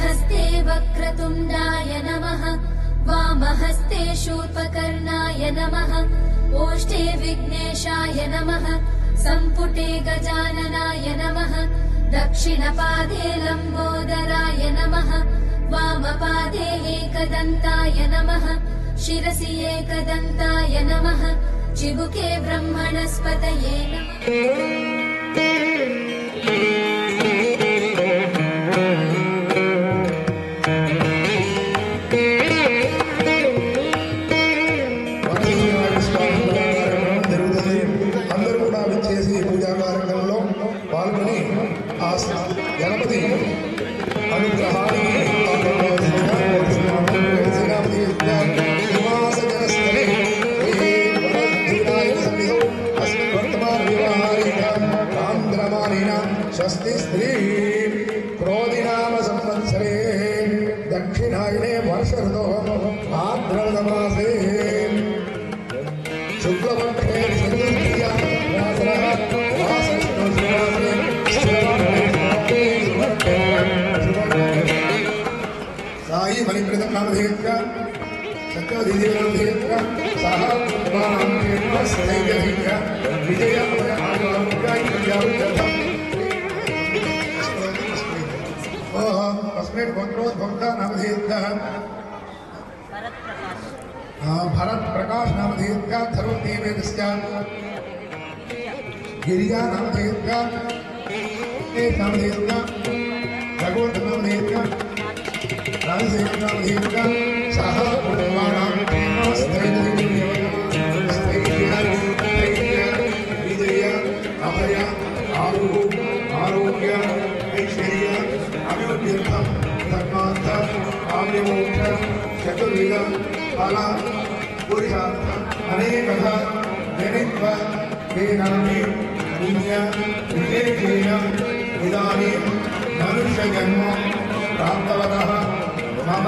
हस्ते वक्रतुण्डाय नमः वामहस्ते शूर्पकर्णाय नमः ओष्ठे विघ्नेशाय नमः सम्पुटे गजाननाय नमः दक्षिणपादे लम्बोदराय नमः वामपादे एकदन्ताय नमः शिरसि एकदन्ताय नमः चिबुके ब्रह्मणस्पतये नमः। గణపతి అనుగ్రహానికి స్వస్తి స్త్రీ క్రోధినామ సంవత్సరే దక్షిణాయనే వర్ష ఋతో భాద్రపదమాసే శుక్లపక్షే సాయి బలిప్రదం నామధేయత్ర సత్యవధీదేవనామధేయత్ర సహ విజయ तस्में गोत्रोद्भक्ता नामधेयत्या भरत प्रकाश नामधेयत्या धर्मती वेदस्या गिरिजा नामधेयत्या नामधेयत्या जगोत नामधेयत्या राजसेन नामधेयत्या सह कुटुंबानां विजय अभय आरोग्य ऐश्वर्य अभिवृद्ध्यर्थं धर्मार्थ काम्यमोक्ष चतुर्विध फल पुरुषार्थ अनेकधा जनित्व वेदानि पुण्य विशेषेण इदानीं मनुष्यजन्म प्राप्तवतः मम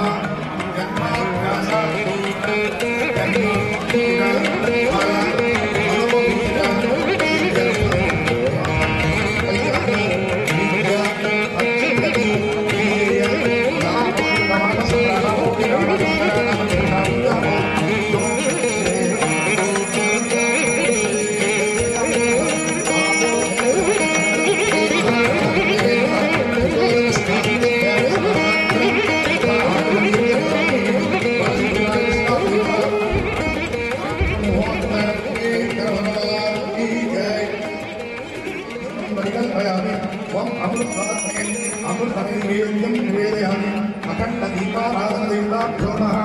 जन्माभ्यास अमृतनैवेद्यं निवेदयामि अखण्ड दीपाराधनदेवताभ्यो नमः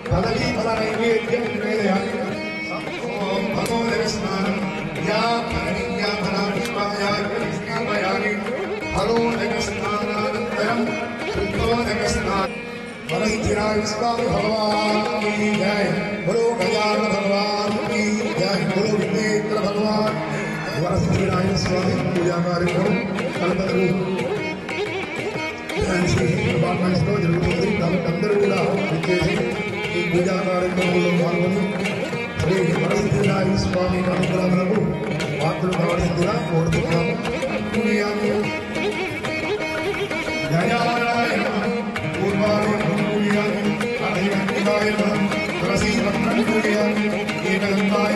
फलदीफलनैवेद्यं निवेदयामि ॐ भगो जगस्नानं या फलनित्या फलापुष्पाया स्नापयामि फलो जगस्नानानन्तरं शुद्धो जगस्नान वरसिद्धिराज स्वामी भगवान की जय बोलो गजानन भगवान की जय बोलो विघ्नेश्वर भगवान वरसिद्धिराज स्वामी पूजा कार्यक्रम कल्पतरु డిపార్ట్మెంట్స్లో జరుగుతుంది కాబట్టి అందరూ కూడా వచ్చేసి ఈ పూజా కార్యక్రమంలో పాల్గొని శ్రీ వరసిద్ధినారాయణ స్వామి అనుగ్రహములకు పాత్రలు కావాల్సిందిగా కోరుతున్నాము. జయారాయణ పూర్వాయ పూజయామి అధికాయ తులసీ పత్రం పూజయామి ఏకదంతాయ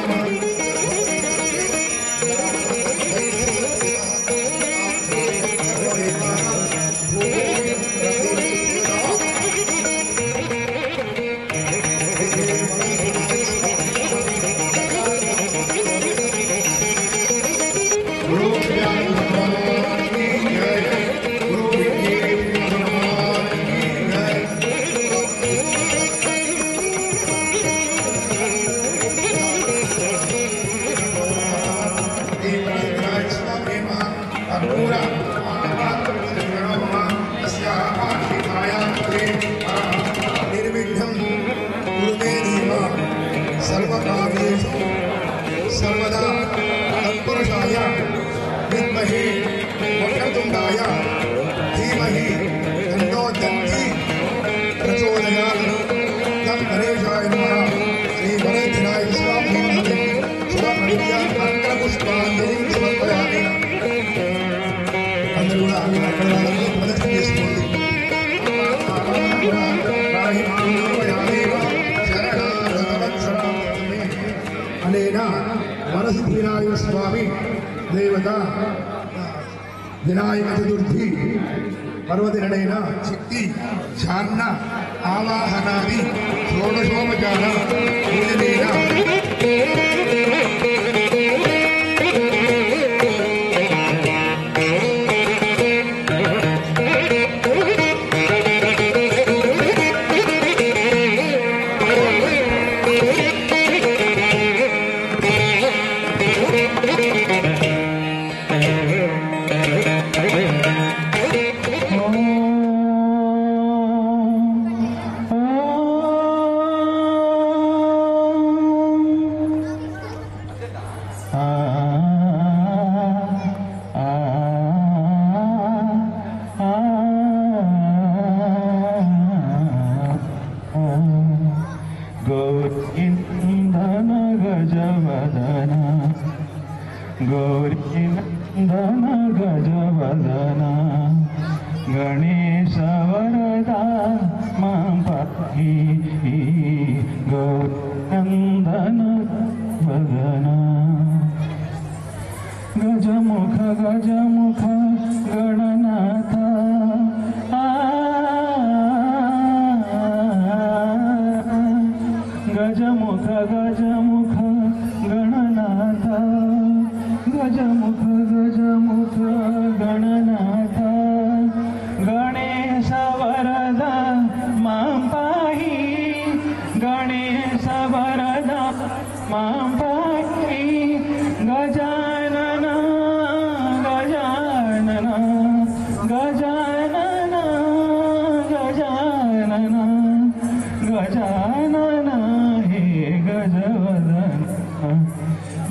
सर्वकार्येषु सर्वदा तत्पुरुषाय विद्महे वक्रतुण्डाय धीमहि तन्नो दन्ति प्रचोदयात् तं गणेशाय नमः श्री वरसिद्धिनारायण स्वामी शुभमङ्गल्या अग्रपुष्पाञ्जलिं समर्पयामि. అందరూ కూడా అక్కడ ప్రదర్శన చేసుకోండి. स्वामी देवता विनायक चतुर्थी पर्वदिनेन चित्ति शान्न आवाहनादि षोडशोपचार पूजनेन गौरीनंदन गजवदना गणेश वरदा मां पाहि गौरीनंदन वदना गजमुख गजमुख गणनाथ गजमुख गजमुख गणनाथ गजमुख गजमुख गणनाथ गणेश वरदा मां पाहि गणेश वरदा मां पाहि गजानन गजानन गजानन गजानन गजानन हे गजवदन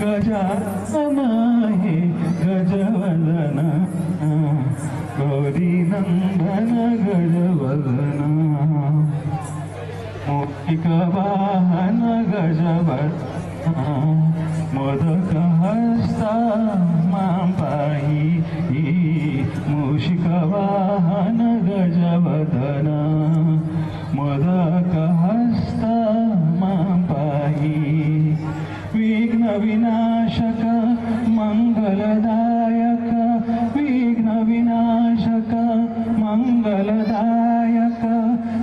गजानन हे गजवदन गौरीनंदन गजवदन मूषिक वाहन गजवदन मोदक हस्त मां पाहि मूषिक वाहन गजवदन मोदक हस्त मां पाहि विघ्न विनाशक मंगलदायक विघ्न विनाशक मंगलदायक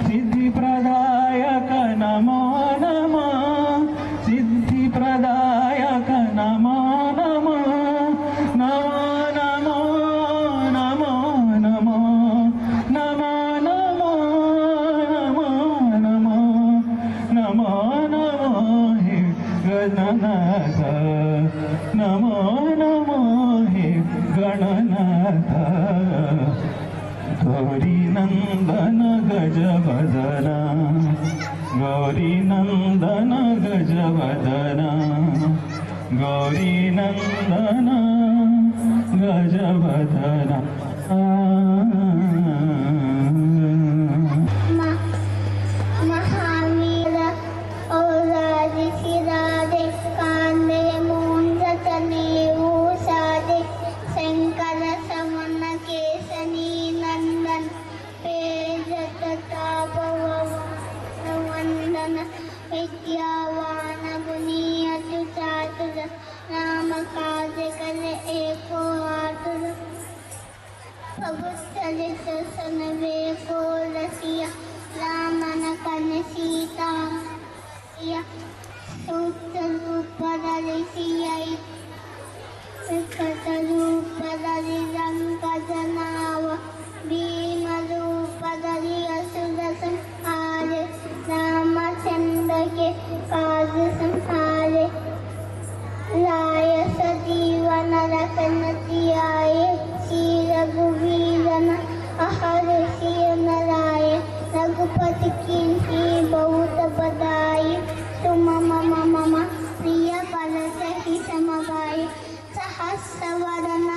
सिद्धिप्रदायक नमो नमः सिद्धिप्रदायक नमो नमः नमो नमो नमो नमो नमो नमो नमो नमो नमो हे गणनाथ नमो नमो हे गणनाथ गौरीनंदन गजवदन गौरीनंदन गजवदन गौरीनंदन गजवदन महावीर औरादि सिरादे कांदे मूंजतने ऊसादे शंकर समन केसनी नंदन पेजत तापवंदन विद्यावान गुणी अति चातुर नाम काज करे एको आतुर प्रभुचरित सुनवे को रसिया रामन कन सीता सूक्त रूप रसिया विकट रूप रवि रंग जनाव भीम रूप रवि असुर संहारे रामचंद्र के काज संहारे राय सजीवन रखन जियाए श्री रघुवीरन अहर सिय नराय रघुपति कीन्ही बहुत बधाई तुम मम मम प्रिय बल सहि समगाय सहस्र वदन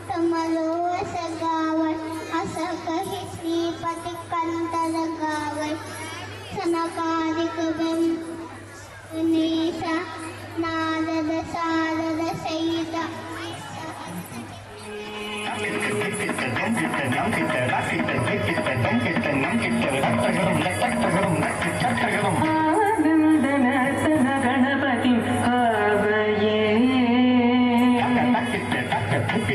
तमलोस गावै अस कहि श्रीपति कंठ लगावै सनकादिक ब्रह्मनीसा नारद सारद सहित गणपति గణపతి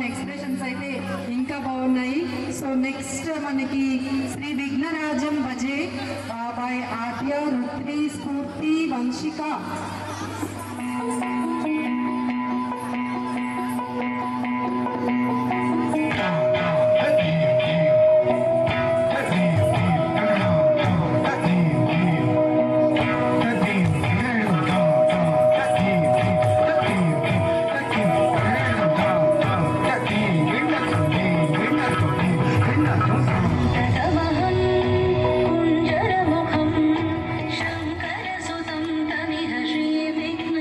ఎక్స్ప్రెషన్స్ అయితే ఇంకా బాగున్నాయి. సో నెక్స్ట్ మనకి శ్రీ విఘ్నరాజం భజే బై ఆద్య రుద్రి స్ఫూర్తి వంశిక. शङ्करसुतं तमिह श्रीविघ्न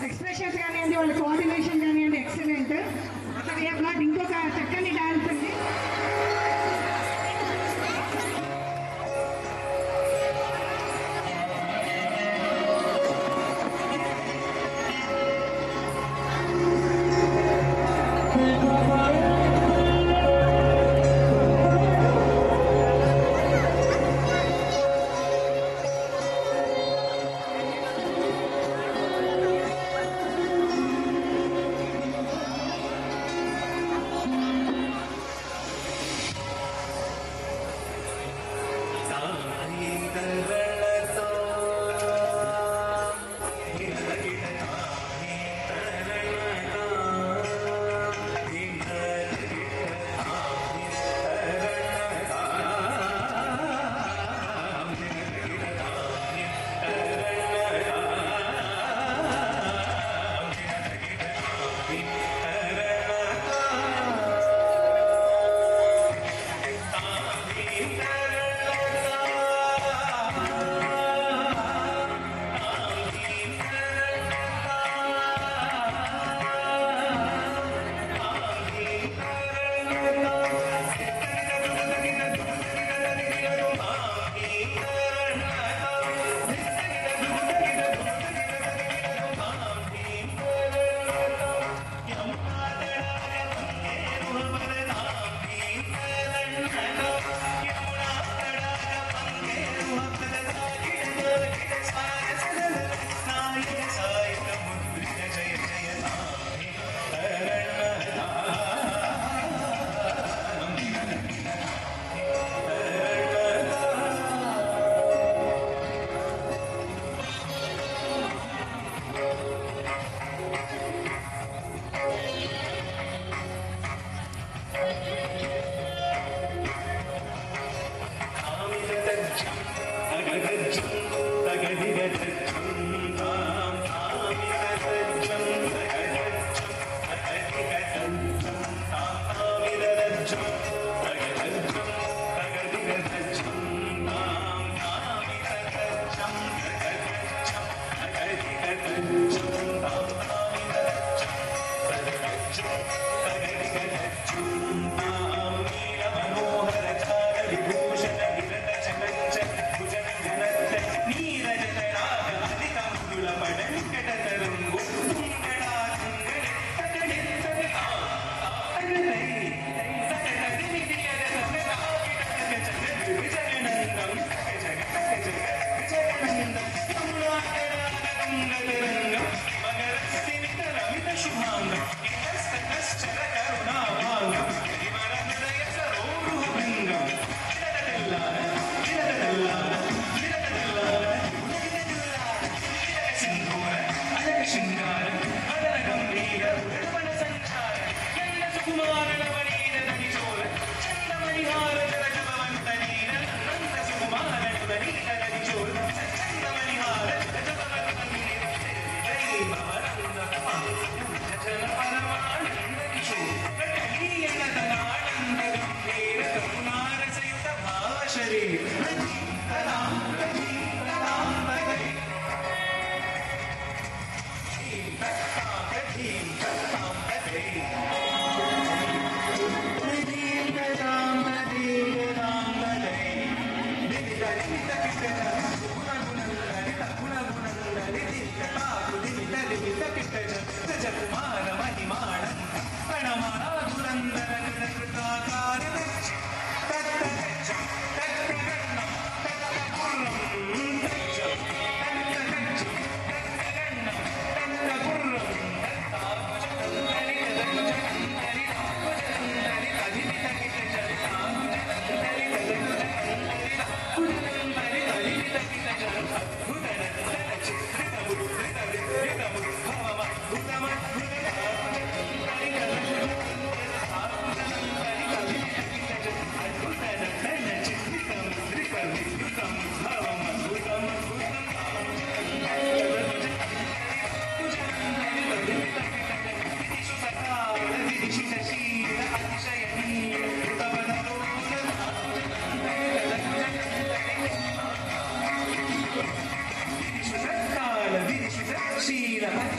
ఎక్స్ప్రెషన్స్ కానివ్వండి, వాళ్ళ కోఆర్డినేషన్ కానివ్వండి, ఎక్సలెంట్. అసలు ఇంకొక చక్కని డాన్స్ ఉంది.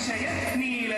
అతిశయ నీల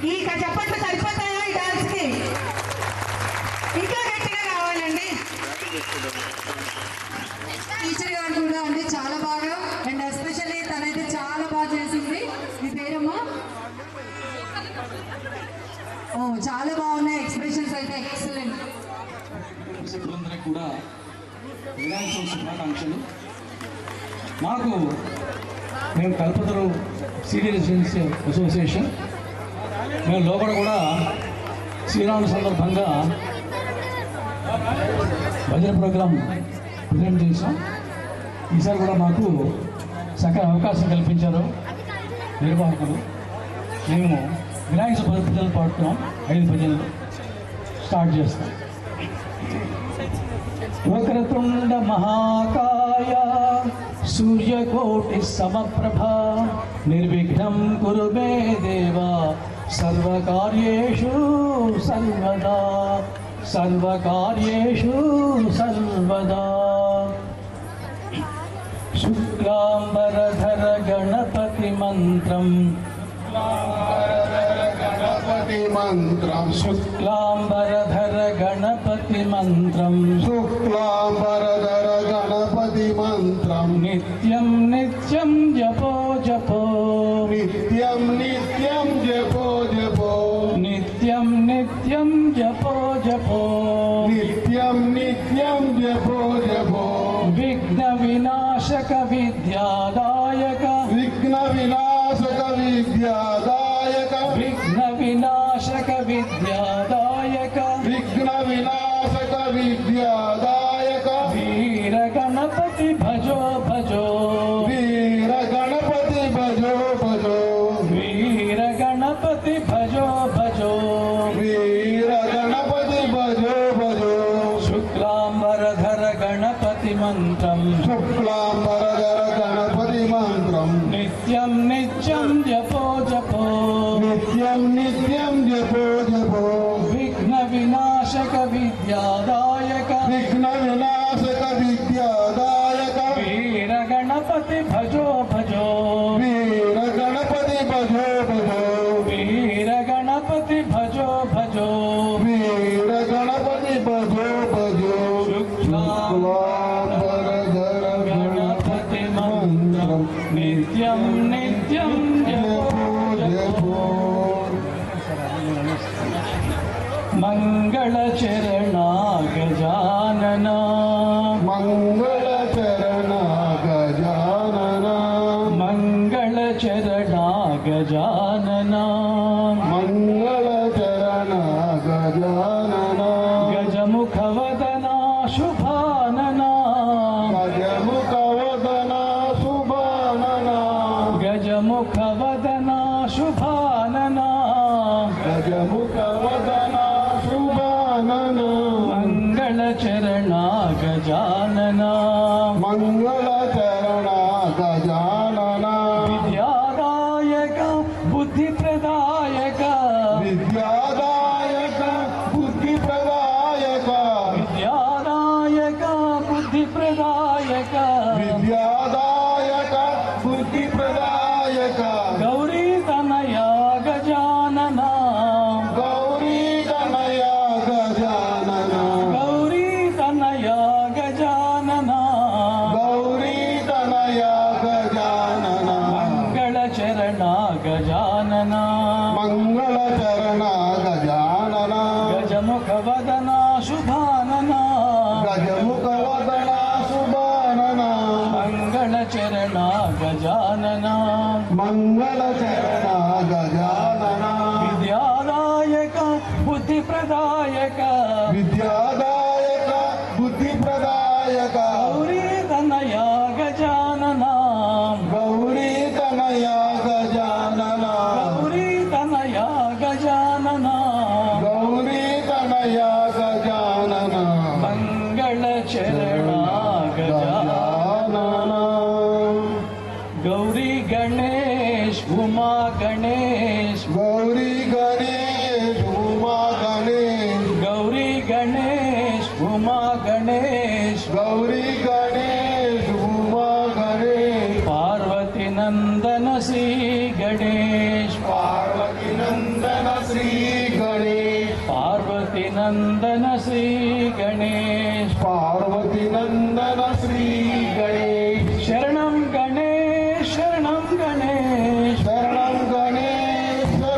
ఈ చప్పట్లు సరిపోతాయా ఈ డాన్స్ కి? ఇంకా గట్టిగా కావాలండి. టీచర్ గారు కూడా అండి చాలా బాగా, అండ్ ఎస్పెషల్లీ తనైతే చాలా బాగా చేసింది. మీ పేరమ్మా? చాలా బాగున్నాయి ఎక్స్ప్రెషన్స్ అయితే, ఎక్సలెంట్. అందరికి కూడా వినాయక చవితి శుభాకాంక్షలు. మాకు మేము కల్పతరు సీనియర్ రెసిడెన్షియల్ అసోసియేషన్ మేము లోపల కూడా శ్రీరామ సందర్భంగా భజన ప్రోగ్రాం ప్రజెంట్ చేసాం. ఈసారి కూడా మాకు సకల అవకాశం కల్పించారు నిర్వాహకులు. మేము వినాయక చవితి భజనలు పాడుతున్నాం. 5 భజనలు స్టార్ట్ చేస్తాం. వక్రతుండ మహాకాయ సూర్యకోటి సమప్రభా నిర్విఘ్నం కురు మే దేవా సర్వకార్యేషు సర్వదా సర్వకార్యేషు సర్వదా. శుక్లాంబరధర గణపతి మంత్రం శుక్లాంబరధర గణపతి మంత్రం శుక్లాంబరధర గణపతి మంత్రం నిత్యం నిత్యం జపో జపో నిత్యం నిత్యం జపో జపో నిత్యం నిత్యం జపో జపో నిత్యం నిత్యం జపో జపో విఘ్న వినాశక విద్యాదాయక విఘ్న వినాశక విద్యాదాయక విఘ్న వినాశక విద్యాదాయక విఘ్న వినాశక విద్యాదాయక వీర గణపతి భజో భజో వీర గణపతి భజో భజో వీర గణపతి భజో భజో వీర గణపతి భజో భజో శుక్లాంబరధర గణపతి మంత్రం శుక్లాంబరధర గణపతి మంత్రం నిత్యం నిత్యం జపో జపో నిత్యం నిత్యం జపో జపో విఘ్న వినాశక విద్యాదాయక విఘ్న వినాశక విద్యాదాయక వీర గణపతి భజో భజో వీర గణపతి భజో భజో వీర గణపతి భజో భజో వీర గణపతి భజో భజో శుక్లాంబరధర గణపతి మంత్రం నిత్యం నిత్యం జపో జపో. మంగళ చరణ గజానన మంగళ చరణ గజానన మంగళ చరణ గజానన మంగళ చరణ గజానన గజముఖవదన శుభానన గజముఖవదన శుభానన గజముఖవదన శుభానన గజముఖవదన శుభానన మంగళ చరణ గజానన మంగళ చరణ గజానన విద్యాదాయక బుద్ధి ప్రదాయక बुद्धिप्रदायक गौरी तनया गजानन गौरी तनया गजानन गौरी तनया गजानन गौरी तनया गजानन मंगलचरण गजानन मंगलचरण गजानन गजमुखवदन शुभानन गजमुखवदन शुभानन मंगलचरण गजानन मंगलचरण गजानन विद्यादायक बुद्धिप्रदायक विद्यादायक बुद्धिप्रदायक गौरी तनया गजानन गौरी तनया गजानन गौरी तनया गजानन गौरी तनया गजानन मंगलचरण गजानन गौरी गणेश उमा गणेश गौरी गणेश उमा गणेश गौरी गणेश उमा गणेश गौरी गणेश उमा गणेश पार्वती नंदन श्री गणेश पार्वती नंदन श्री गणेश पार्वती नंदन श्री गणेश पार्वती नंदन श्री गणेश शरणं गणेश शरणं गणेश शरणं गणेश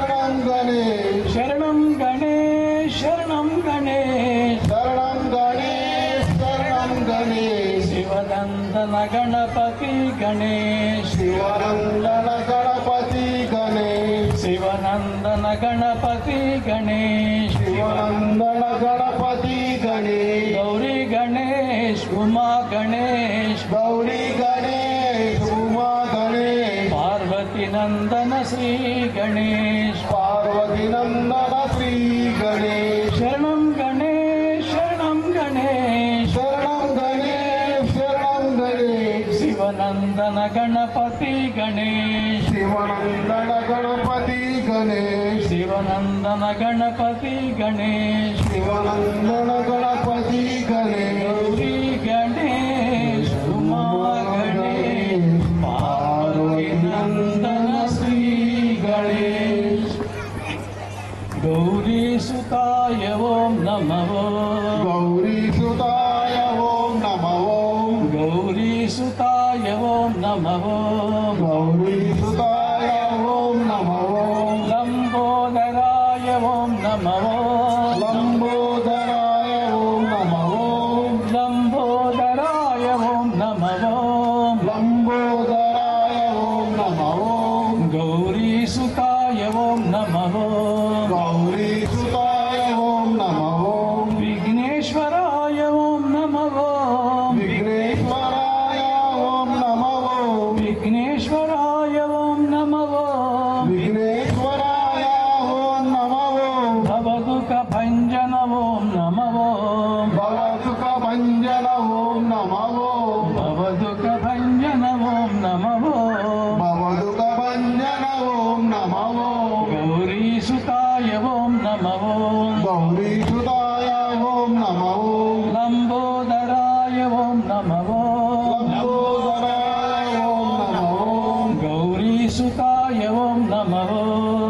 शरणं गणेश शरणं गणेश शरणं गणेश शरणं गणेश शरणं गणेश शिवनंदन गणपति गणेश शिवानंदन गणपति गणेश शिवनंदन गणपति गणेश शिवानंदन गणपति गणेश गौरी गणेश उमा गणेश गौरी गणेश उमा गणेश पार्वती नंदन श्री गणेश पार्वती नंदन श्री गणेश शरणं गणेश शरणं गणेश शरणं गणेश शरणं गणेश शिवनंदन गणपति गणेश शिवानंदन गणपति गणेश शिवनंदन गणपति गणेश शिवानंदन गणपति गणेश गौरी गणेश उमा गणेश पार्वती नंदन श्री गणेश गौरी सुताय ओम नमः गौरी सुताय ओम नमः गौरी सुताय ओम नमः गौरी सुताय ओम नमः लंबोदराय ओम नमः लंबोदराय ओम नमः लंबोदराय ओम नमः लंबोदराय ओम नमः गौरी सुताय ओम नमः गौरी सुताय ओम नमः विघ्नेश्वराय ओम नमः विघ्नेश्वराय ओम नमः विघ्नेश्वराय ओम नमः विघ्नेश्वराय ओम नमः भवदुःख भंजन ओम नमः भवदुःख भंजन ओम नमः भवदुःख भंजन ओम नमः भवदुःख भंजन ओम नमः गौरी सुताय ओम नमः गौरी सुताय ओम नमः लंबोदराय ओम नमः लंबोदराय ओम नमः गौरी सुताय ओम नमः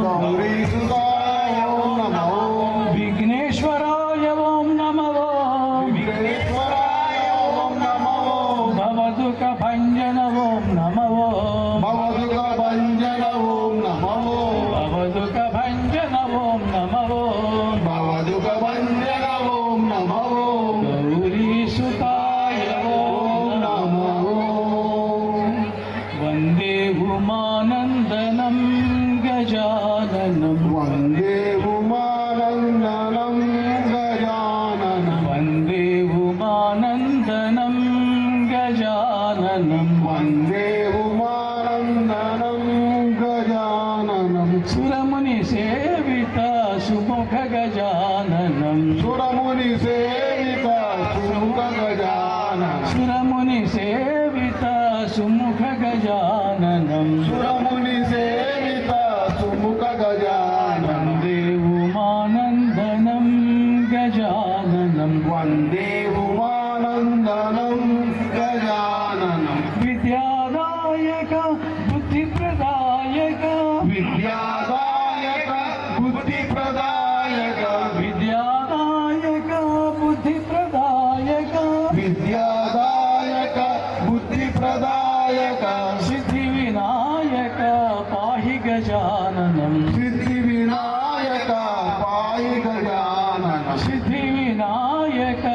गौरी सुताय ओम नमः विघ्नेश्वराय ओम नमः विघ्नेश्वराय ओम नमः भवदुःख भंजन ओम नमः भवदुःख भंजन ओम नमः भवदुःख भंजन ओम नमः भवदुःख भंजन ओम नमः गौरी सुताय ओम नमः वन्दे उमानन्दनं गजाननं वन्दे उमानन्दनं गजाननं वन्दे उमानन्दनं गजाननं वन्दे उमानन्दनं गजाननं सुरमुनिसेवित सुमुख गजाननं सुरमुनिसेवित सुमुख गजाननं सुरमुनिसेवित सुमुख गजाननं सुरमुनिसेवित सुमुख गजाननं वन्दे उमानन्दनं गजाननं वन्दे उमानन्दनं गजाननं विद्यादायक बुद्धि ప్రదాయక విద్యాదాయక బుద్ధి ప్రదాయక విద్యాదాయక బుద్ధి ప్రదాయక విద్యాదాయక బుద్ధి ప్రదాయక సిద్ధి వినాయక పాహి గజాననం సిద్ధి వినాయక పాయి గజానన సిద్ధి వినాయక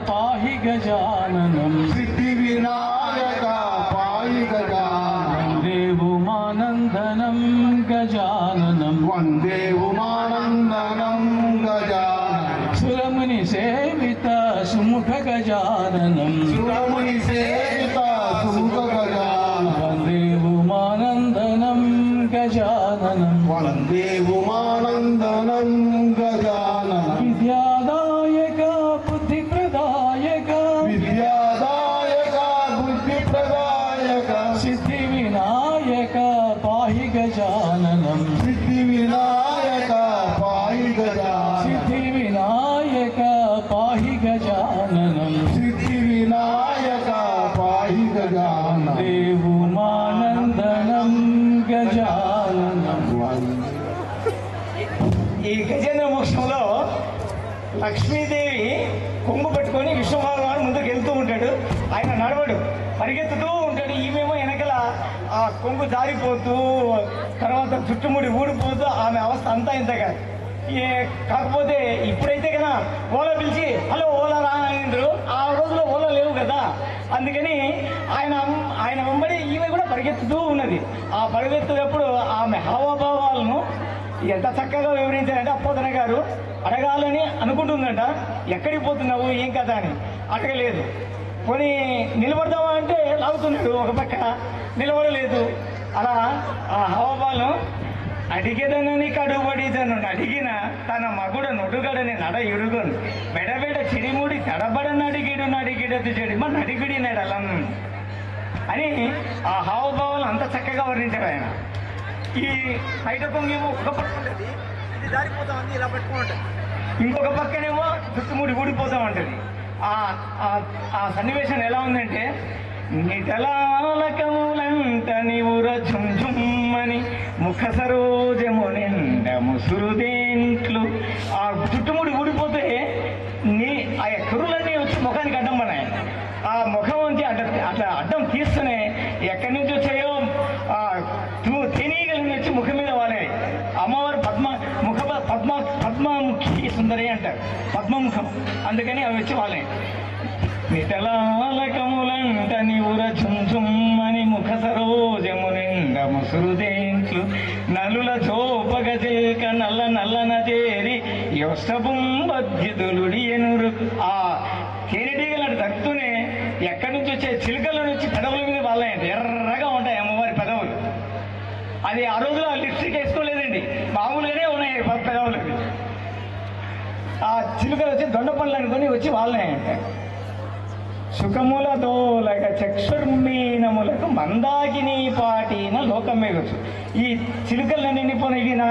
పాహి గజాననం సిద్ధి వినాయక పాయి గజానన వందే ఉమానందనం గజాననం వందే ఉమానందనం గజానన సురముని సేవిత సుముఖ గజాననం సురముని సేవిత సుముఖ గజానన వందే ఉమానందనం గజాననం వందే ఉమానందనం గజానన విద్యాదాయక బుద్ధి ప్రదాయక విద్యాదాయక బుద్ధి ప్రదాయక సిద్ధి వినాయక పాహి గజాననం సిద్ధి వినాయక పాయి గజానన సిద్ధి వినాయక పాహి గజాననం సిద్ధి వినాయక పాయి గజానన దేవుమానందనం గజాననం. ఈ గజేంద్ర మోక్షంలో లక్ష్మీదేవి కొంగు పట్టుకొని విష్ణు భగవాన్ ముందుకు వెళ్తూ ఉంటాడు. ఆయన నడవడు, పరిగెత్తుతూ ఉంటాడు. ఈమెమో వెనకల ఆ కొంగు జారిపోతూ తర్వాత చుట్టుముడి ఊడిపోతూ ఆమె అవస్థ అంతా ఇంతగా. కాకపోతే ఇప్పుడైతే కదా ఓలా పిలిచి హలో ఓలా రా అయిండ్రు. ఆ రోజులో ఓలా లేవు కదా, అందుకని ఆయన వెంబడి ఈమె కూడా పరిగెత్తుతూ ఉన్నది. ఆ పరిగెత్తేటప్పుడు ఆమె హావభావాలను ఎంత చక్కగా వివరించారంటే అప్పోదన గారు అడగాలని అనుకుంటుందంట. ఎక్కడికి పోతున్నావు ఏం కదా అని అడగలేదు. కొని నిలబడతావా అంటే లాగుతున్నాడు, ఒక పక్క నిలబడలేదు. అలా ఆ హావభావం అడిగేదనని కడుబడిదను అడిగిన తన మగుడ నొడుగడని నడ ఇరుగును మెడబెడ చిడిముడి తడబడని అడిగిడదు చెడి మన అడిగిడి నడలను అని ఆ హావభావాలు అంత చక్కగా వర్ణించారు ఆయన. ఈ బయట కొంగేమో ఒక పక్క ఉంటుంది, ఇది జారిపోతా ఉంది, ఇలా పట్టుకుంటుంది. ఇంకొక పక్కనేమో చుట్టుముడి ఊడిపోతా ఉంటుంది. ఆ సన్నివేశం ఎలా ఉందంటే నిటలాలకములంట నీవుర ఝుంఝుమ్మని ముఖ సరోజము నిండ ముసురుదేంట్లు. ఆ చుట్టుముడి ఊడిపోతే ఆ కురులన్నీ వచ్చి ముఖానికి అడ్డం పడినాయి. ఆ ముఖం నుంచి అట్లా అడ్డం తీస్తూనే ఎక్కడి నుంచి వచ్చాయో తేనీగలని వచ్చి ముఖం మీద వాలేవి. అమ్మవారు పద్మముఖి సుందరి అంటారు, పద్మముఖం, అందుకని అవి వచ్చి వాళ్ళే. నిటలాలకములంట నీవుర ఝుంఝుమ్మని ముఖ సరోజము నిండ ముసురుదేంట్లు నలుల చోపగజేక నల్ల నల్లన చేరి యోష్టబుంబద్యులుడియనురు. ఆ తేనెటీగలు అటు తగ్గుతూనే ఎక్కడి నుంచి వచ్చే చిలుకల నుంచి పెదవుల మీద వాళ్ళండి ఎర్రగా ఉంటాయి అమ్మవారి పెదవులు. అది ఆ రోజులో లిప్స్టిక్ వేసుకోలేదండి, మామూలుగానే ఉన్నాయి పెదవులు. ఆ చిలుకలు వచ్చి దొండ పనులు అనుకుని వచ్చి వాళ్ళనాయంట. సుఖములతో లగ చక్షుర్మీనములకు మందాకిని పాటిన లోకమేగచ్చు. ఈ చిలుకలన్నీ నిండిపోయి నా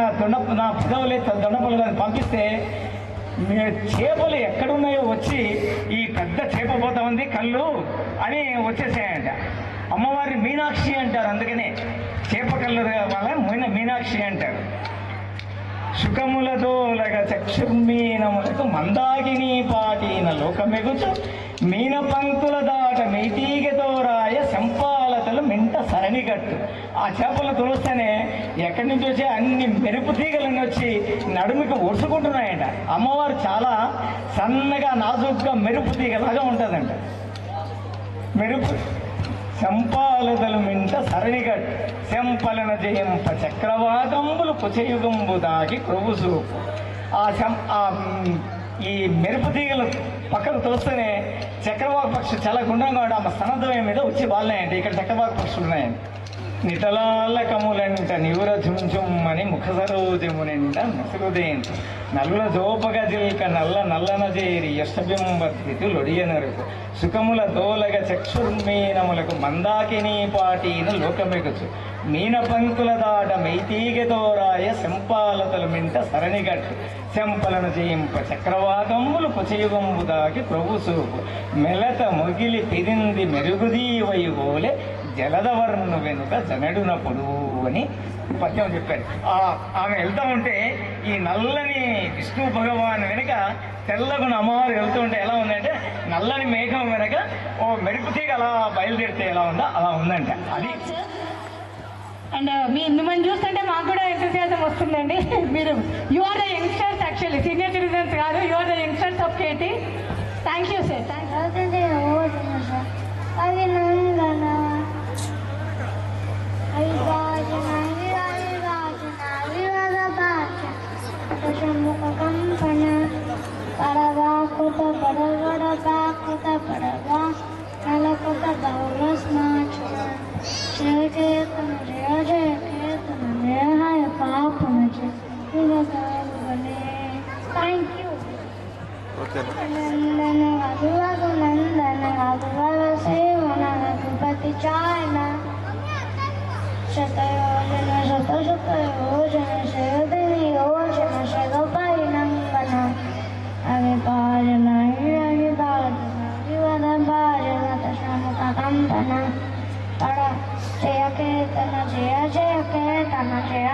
పెదవులే దొండపల్లి పంపిస్తే చేపలు ఎక్కడున్నాయో వచ్చి ఈ పెద్ద చేప పోతా ఉంది కళ్ళు అని వచ్చేసాయంట. అమ్మవారి మీనాక్షి అంటారు, అందుకనే చేప కళ్ళు వల్ల మీనాక్షి అంటారు. సుఖములతో లగ చక్షుర్మీనములకు మందాకిని పాటిన లోకమెగుచు మీన పంక్తుల దాట మెయితీగతో రాయ సంపాలతలు మింట సరణిగట్టు. ఆ చేపలు తోస్తేనే ఎక్కడి నుంచి వచ్చే అన్ని మెరుపు తీగలన్నీ వచ్చి నడుముకి ఒడుచుకుంటున్నాయంట. అమ్మవారు చాలా సన్నగా నాజుగ్గా మెరుపు తీగలాగా ఉంటుందంట. మెరుపు సంపాలతలు మింట సరణిగట్టు శంపలన జయంప చక్రవాకంబులు కుచయుగంబు దాకి క్రొవ్వుసూపు. ఈ మెరుపు తీగలు పక్కకు తోస్తేనే చక్రవాక పక్షులు చాలా గుండ్రంగా ఉండి ఆమె స్తనద్వయం మీద వచ్చి వాళ్ళాయండి. ఇక్కడ చక్రవాక పక్షులు ఉన్నాయండి. నిటలాలకములంట నివుర ఝుంఝుమ్మని ముఖ సరోజమునింట ముసురుదేంట నలుల జోపగ జిల్క నల్ల నల్లన చేరి యష్టబింబతిలొడియనరుకు సుఖముల దోలగ చక్షుర్మీనములకు మందాకిని పాటిన లోకమెగుచు మీన పంకుల దాట మెయితీగతోరాయ శంపాలతలు మింట సరణిగట్టు శంపలను చేయింప చక్రవాకంబులు కుచయుగంబు దాకి ప్రభుసూపు మెలత మొగిలి పిరింది మెరుగుదీవయుగోలే జలదవర్ణు వెనుక జనడునప్పుడు అని పద్యం చెప్పారు. ఆమె వెళ్తూ ఉంటే ఈ నల్లని విష్ణు భగవాన్ వెనుక తెల్లగున అమ్మవారు వెళ్తూ ఉంటే ఎలా ఉందంటే నల్లని మేఘం వెనక ఓ మెరుపు తీగ అలా బయలుదేరితే ఎలా ఉందో అలా ఉందంట. అది అండ్ మిమ్మల్ని చూస్తుంటే మాకు కూడా ఎంతసేతం వస్తుందండి. మీరు you are the youngsters, actually senior citizens కాదు, you are the youngsters of KT. Thank you sir. పరవాకుత పరగడ కాకుత పరవా నలకుత బౌలస్మాచన జయకేతన జయ జయకేతన జయ హయ పాపన జయనే. Thank you. నందన వధువగు నందన వధువర సేవన రఘుపతి చాయన శతయోజన శత శతయోజన శరదిని యోజన శరపరినంగన అవిపాజన హిరహిదాజన వివద భాజన దశముఖ కంపన పడ జయ కేతన జయ జయ కేతన జయ